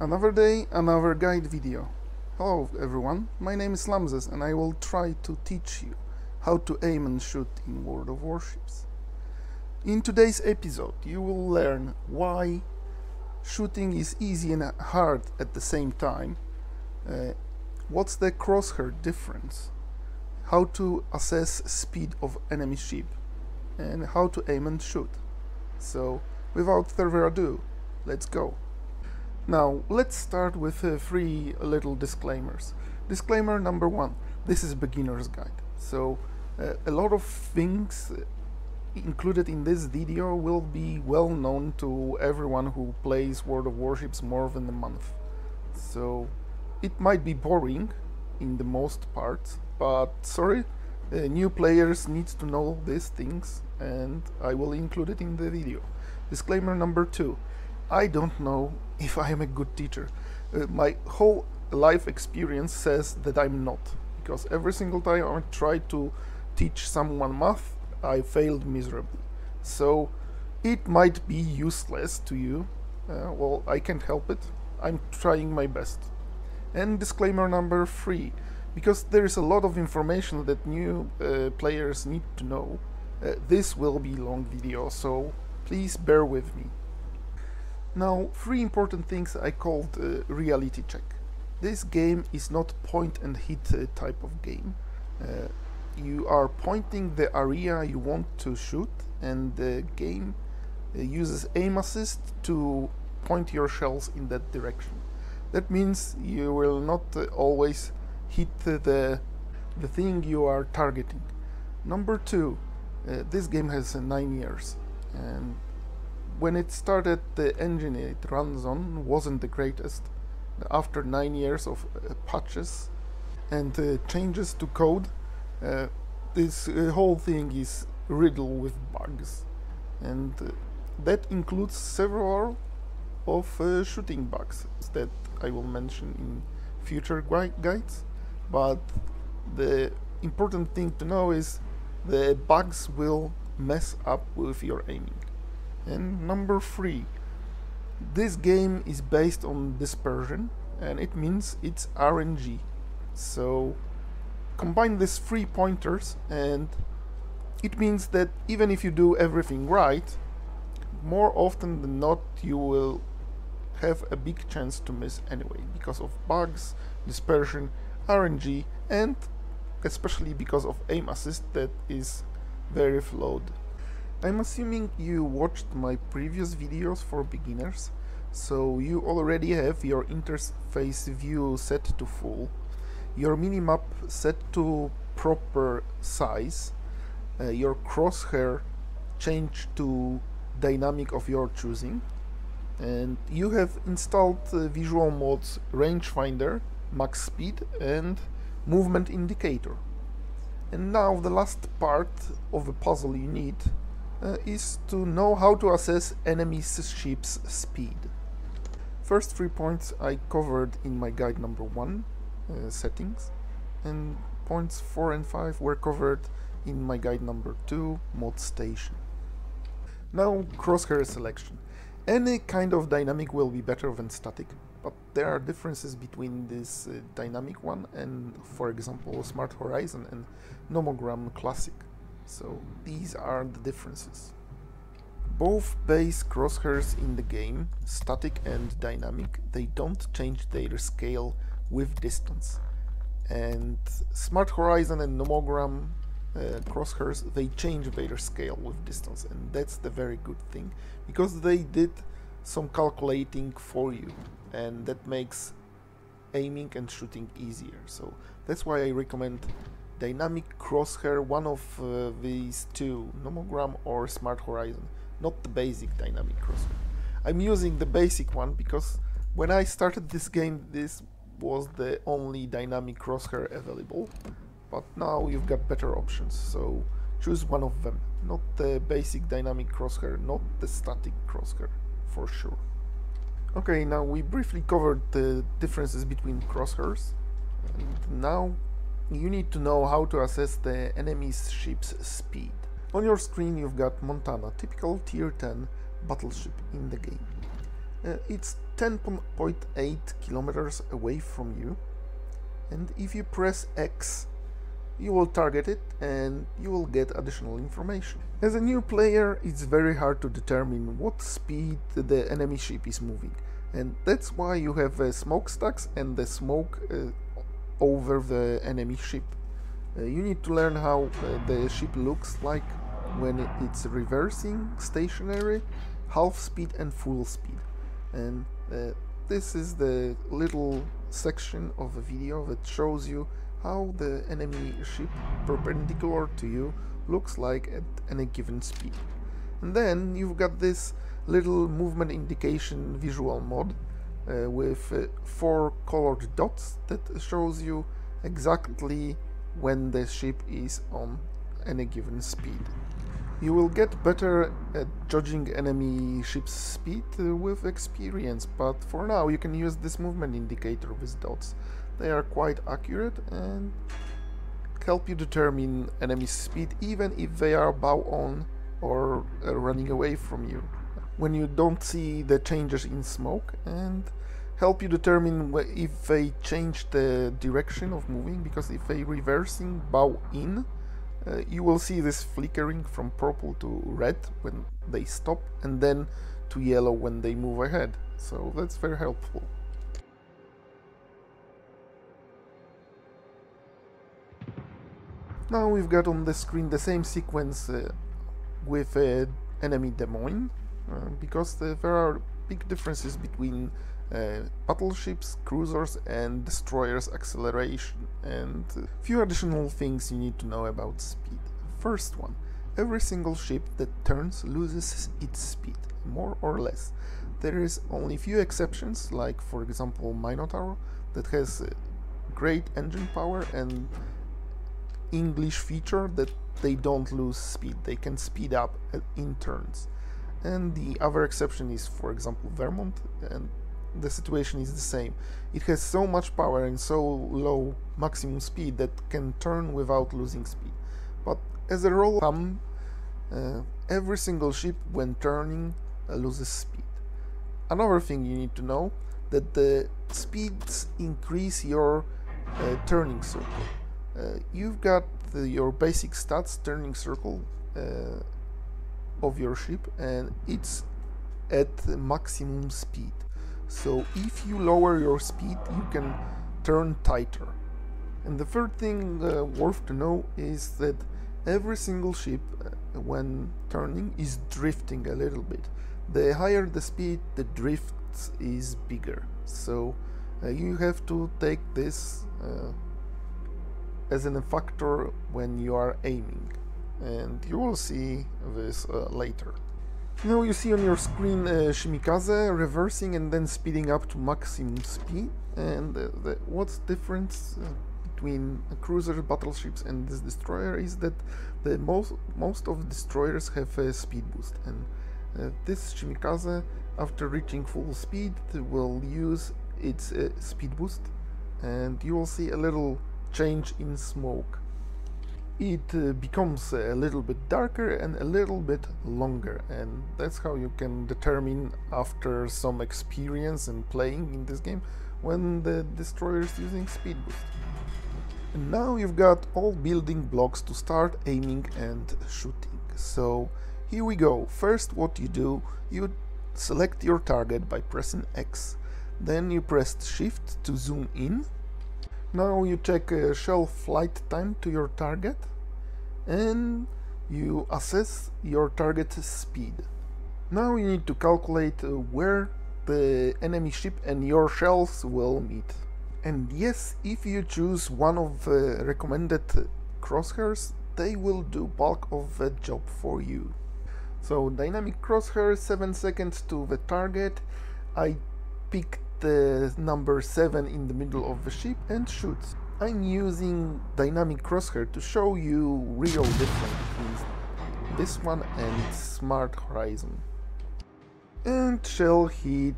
Another day, another guide video. Hello everyone, my name is Lamzes and I will try to teach you how to aim and shoot in World of Warships. In today's episode you will learn why shooting is easy and hard at the same time, what's the crosshair difference, how to assess speed of enemy ship, and how to aim and shoot. So without further ado, let's go. Now, let's start with three little disclaimers. Disclaimer number one, this is a beginner's guide. So, a lot of things included in this video will be well known to everyone who plays World of Warships more than a month. So, it might be boring in the most part, but sorry, new players need to know these things and I will include it in the video. Disclaimer number two, I don't know if I am a good teacher. My whole life experience says that I'm not, because every single time I try to teach someone math, I failed miserably. So it might be useless to you. Well, I can't help it. I'm trying my best. And disclaimer number three, because there is a lot of information that new players need to know, this will be a long video, so please bear with me. Now, three important things I called reality check. This game is not point and hit type of game. You are pointing the area you want to shoot, and the game uses aim assist to point your shells in that direction. That means you will not always hit the thing you are targeting. Number two, this game has 9 years, and when it started, the engine it runs on wasn't the greatest. After 9 years of patches and changes to code, this whole thing is riddled with bugs, and that includes several of shooting bugs that I will mention in future guides. But the important thing to know is the bugs will mess up with your aiming. And number three, this game is based on dispersion, and it means it's RNG. So combine these three pointers and it means that even if you do everything right, more often than not you will have a big chance to miss anyway, because of bugs, dispersion, RNG, and especially because of aim assist that is very flawed. I'm assuming you watched my previous videos for beginners, so you already have your interface view set to full, your minimap set to proper size, your crosshair changed to dynamic of your choosing, and you have installed visual modes rangefinder, max speed, and movement indicator. And now the last part of the puzzle you need is to know how to assess enemy ship's speed. First 3 points I covered in my guide number 1, settings, and points 4 and 5 were covered in my guide number 2, mod station. Now, crosshair selection. Any kind of dynamic will be better than static, but there are differences between this dynamic one and, for example, Smart Horizon and Nomogram Classic. So these are the differences. Both base crosshairs in the game, static and dynamic, they don't change their scale with distance. And Smart Horizon and Nomogram crosshairs, they change their scale with distance, and that's the very good thing, because they did some calculating for you, and that makes aiming and shooting easier. So that's why I recommend dynamic crosshair, one of these two, Nomogram or Smart Horizon, not the basic dynamic crosshair. I'm using the basic one because when I started this game, this was the only dynamic crosshair available, but now you've got better options, so choose one of them, not the basic dynamic crosshair, not the static crosshair, for sure. Okay, now we briefly covered the differences between crosshairs, and now you need to know how to assess the enemy's ship's speed. On your screen you've got Montana, typical tier 10 battleship in the game. It's 10.8 kilometers away from you, and if you press X, you will target it and you will get additional information. As a new player, it's very hard to determine what speed the enemy ship is moving, and that's why you have smokestacks and the smoke over the enemy ship. You need to learn how the ship looks like when it's reversing, stationary, half speed and full speed. And this is the little section of the video that shows you how the enemy ship perpendicular to you looks like at any given speed. And then you've got this little movement indication visual mod with 4 colored dots that shows you exactly when the ship is on any given speed. You will get better at judging enemy ship's speed with experience, but for now you can use this movement indicator with dots. They are quite accurate and help you determine enemy speed even if they are bow on or running away from you, when you don't see the changes in smoke, and help you determine if they change the direction of moving, because if they reversing bow in, you will see this flickering from purple to red when they stop, and then to yellow when they move ahead. So that's very helpful. Now we've got on the screen the same sequence with enemy Des Moines, because there are big differences between battleships, cruisers and destroyers' acceleration, and a few additional things you need to know about speed. First one, every single ship that turns loses its speed, more or less. There is only few exceptions, like for example Minotaur, that has great engine power and English feature that they don't lose speed, they can speed up in turns. And the other exception is, for example, Vermont, and the situation is the same. It has so much power and so low maximum speed that can turn without losing speed. But as a rule of thumb, every single ship when turning loses speed. Another thing you need to know, that the speeds increase your turning circle. You've got your basic stats turning circle of your ship, and it's at maximum speed. So if you lower your speed, you can turn tighter. And the third thing worth to know is that every single ship when turning is drifting a little bit. The higher the speed, the drift is bigger. So you have to take this as a factor when you are aiming, and you will see this later. Now you see on your screen Shimikaze reversing and then speeding up to maximum speed, and what's the difference between cruiser battleships and this destroyer is that most of the destroyers have a speed boost, and this Shimikaze, after reaching full speed, will use its speed boost, and you will see a little change in smoke. It becomes a little bit darker and a little bit longer, and that's how you can determine after some experience and playing in this game when the destroyer is using speed boost. And now you've got all building blocks to start aiming and shooting. So here we go. First, what you do, you select your target by pressing X, then you press Shift to zoom in. Now you check shell flight time to your target, and you assess your target's speed. Now you need to calculate where the enemy ship and your shells will meet. And yes, if you choose one of the recommended crosshairs, they will do bulk of the job for you. So dynamic crosshair, 7 seconds to the target. I picked the number 7 in the middle of the ship and shoot. I'm using dynamic crosshair to show you real difference between this one and Smart Horizon. And shell hit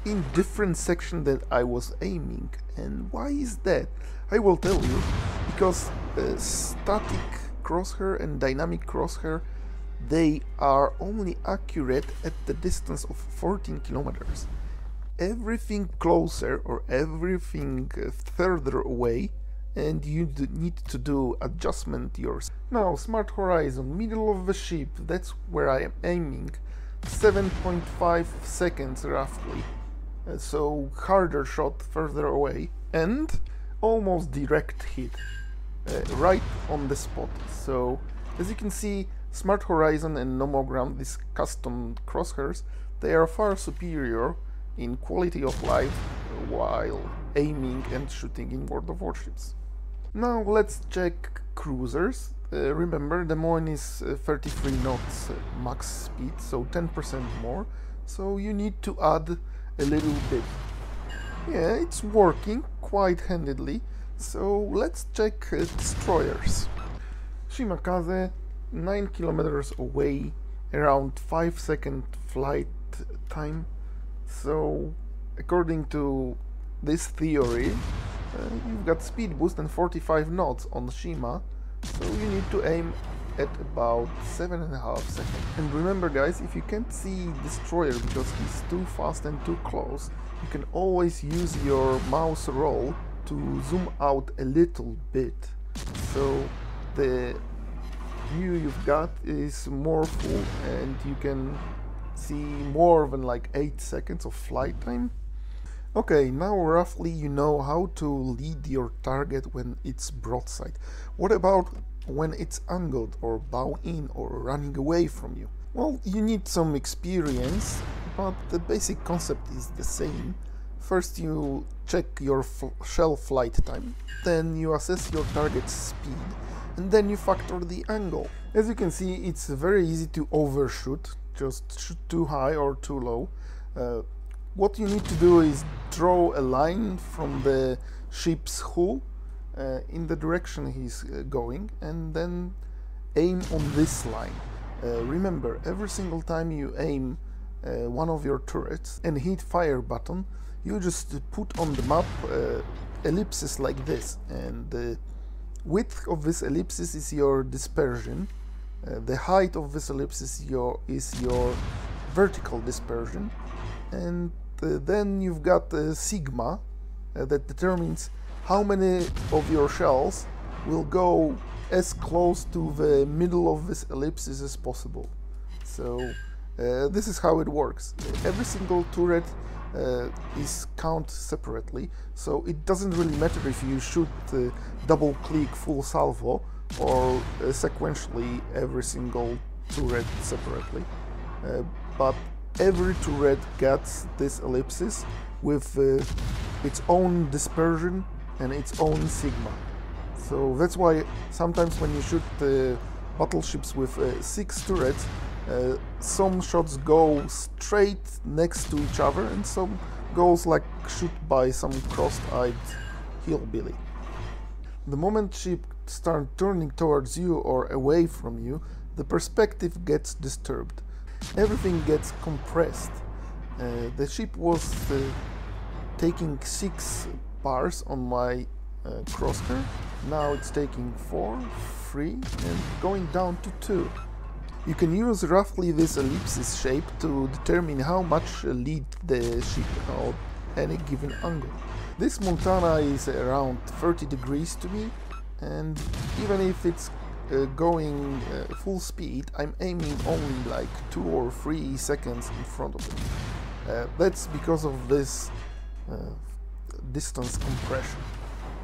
in different section that I was aiming. And why is that? I will tell you, because static crosshair and dynamic crosshair, they are only accurate at the distance of 14 kilometers. everything closer or everything further away, and you need to do adjustment yourself. Now, smart horizon, middle of the ship, that's where I am aiming. 7.5 seconds roughly. So harder shot further away, and almost direct hit, right on the spot. So as you can see, smart horizon and nomogram, these custom crosshairs, they are far superior in quality of life while aiming and shooting in World of Warships. Now let's check cruisers. Remember, the Moen is 33 knots max speed, so 10% more, so you need to add a little bit. Yeah, it's working quite handedly, so let's check destroyers. Shimakaze, 9 kilometers away, around 5-second flight time, so according to this theory, you've got speed boost and 45 knots on Shima, so you need to aim at about 7.5 seconds. And remember guys, if you can't see destroyer because he's too fast and too close, you can always use your mouse roll to zoom out a little bit, so the view you've got is more full and you can see more than like 8 seconds of flight time. Okay, now roughly you know how to lead your target when it's broadside. What about when it's angled or bow in or running away from you? Well, you need some experience, but the basic concept is the same. First you check your shell flight time, then you assess your target's speed, and then you factor the angle. As you can see, it's very easy to overshoot, just shoot too high or too low. What you need to do is draw a line from the ship's hull in the direction he's going, and then aim on this line. Remember, every single time you aim one of your turrets and hit fire button, you just put on the map ellipses like this, and the width of this ellipsis is your dispersion. The height of this ellipsis is your vertical dispersion, and then you've got sigma that determines how many of your shells will go as close to the middle of this ellipsis as possible. So this is how it works. Every single turret is counted separately, so it doesn't really matter if you shoot double click full salvo or sequentially every single turret separately, but every turret gets this ellipsis with its own dispersion and its own sigma. So that's why sometimes when you shoot battleships with 6 turrets, some shots go straight next to each other and some goes like shoot by some cross-eyed hillbilly. The moment ship starts turning towards you or away from you, the perspective gets disturbed. Everything gets compressed. The ship was taking 6 bars on my crosshair. Now it's taking 4, 3 and going down to 2. You can use roughly this ellipsis shape to determine how much lead the ship at any given angle. This Montana is around 30 degrees to me, and even if it's going full speed, I'm aiming only like 2 or 3 seconds in front of it. That's because of this distance compression.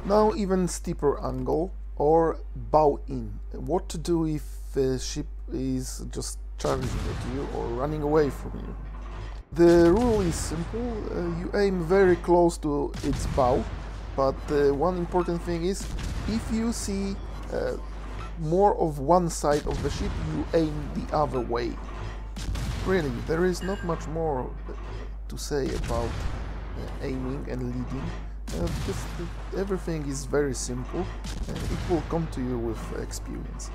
Now even steeper angle or bow in. What to do if the ship is just charging at you or running away from you? The rule is simple. You aim very close to its bow, but one important thing is if you see more of one side of the ship, you aim the other way. Really, there is not much more to say about aiming and leading, because everything is very simple and it will come to you with experience.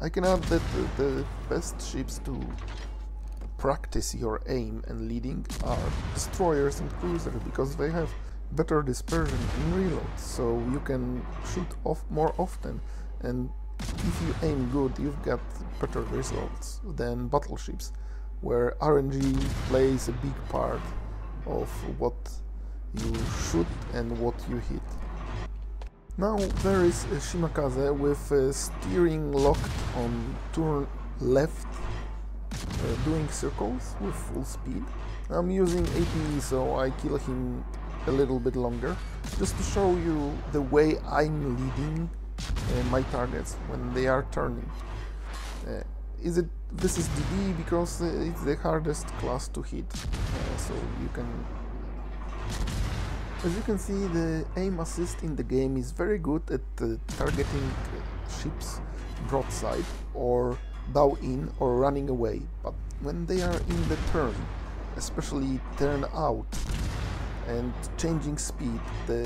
I can add that the best ships to practice your aim and leading are destroyers and cruisers, because they have better dispersion in reload, so you can shoot off more often, and if you aim good, you've got better results than battleships, where RNG plays a big part of what you shoot and what you hit. Now there is a Shimakaze with steering locked on turn left, doing circles with full speed. I'm using APE, so I kill him a little bit longer, just to show you the way I'm leading my targets when they are turning. This is DD because it's the hardest class to hit, so you can... As you can see, the aim assist in the game is very good at targeting ships broadside or bow in or running away, but when they are in the turn, especially turn out and changing speed, the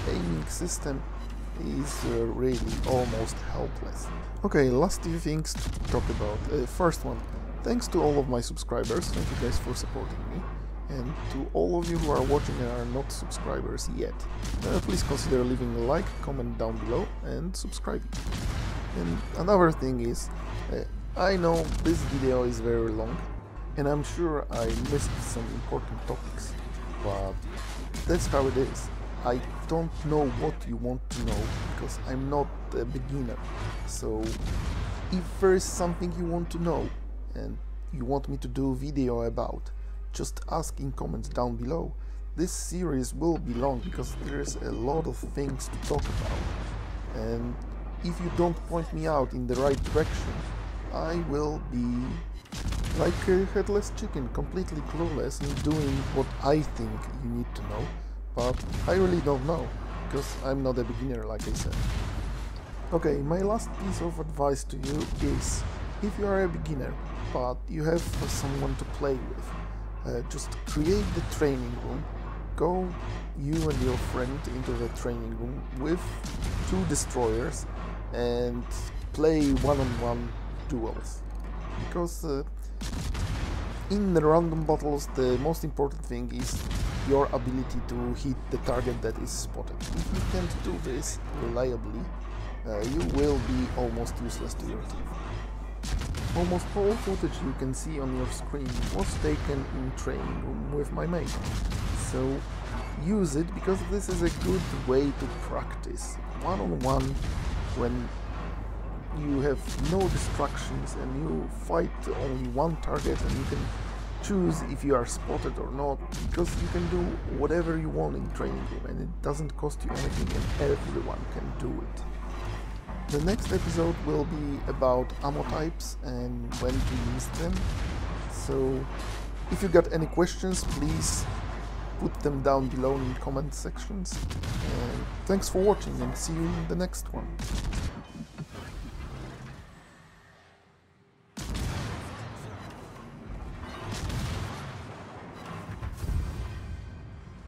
aiming system is really almost helpless. Okay, last few things to talk about. First one, thanks to all of my subscribers, thank you guys for supporting me. And to all of you who are watching and are not subscribers yet, please consider leaving a like, comment down below and subscribing. And another thing is, I know this video is very long and I'm sure I missed some important topics, but that's how it is. I don't know what you want to know because I'm not a beginner. So if there is something you want to know and you want me to do a video about, just ask in comments down below. This series will be long because there's a lot of things to talk about, and if you don't point me out in the right direction, I will be like a headless chicken, completely clueless in doing what I think you need to know, but I really don't know because I'm not a beginner, like I said. Okay, my last piece of advice to you is, if you are a beginner but you have someone to play with, just create the training room, go you and your friend into the training room with 2 destroyers and play one-on-one duels. Because in the random battles the most important thing is your ability to hit the target that is spotted. If you can't do this reliably, you will be almost useless to your team. Almost all footage you can see on your screen was taken in training room with my mate, so use it because this is a good way to practice one-on-one when you have no distractions and you fight only one target and you can choose if you are spotted or not, because you can do whatever you want in training room and it doesn't cost you anything and everyone can do it. The next episode will be about ammo types and when to use them, so if you got any questions, please put them down below in the comment sections. And thanks for watching and see you in the next one.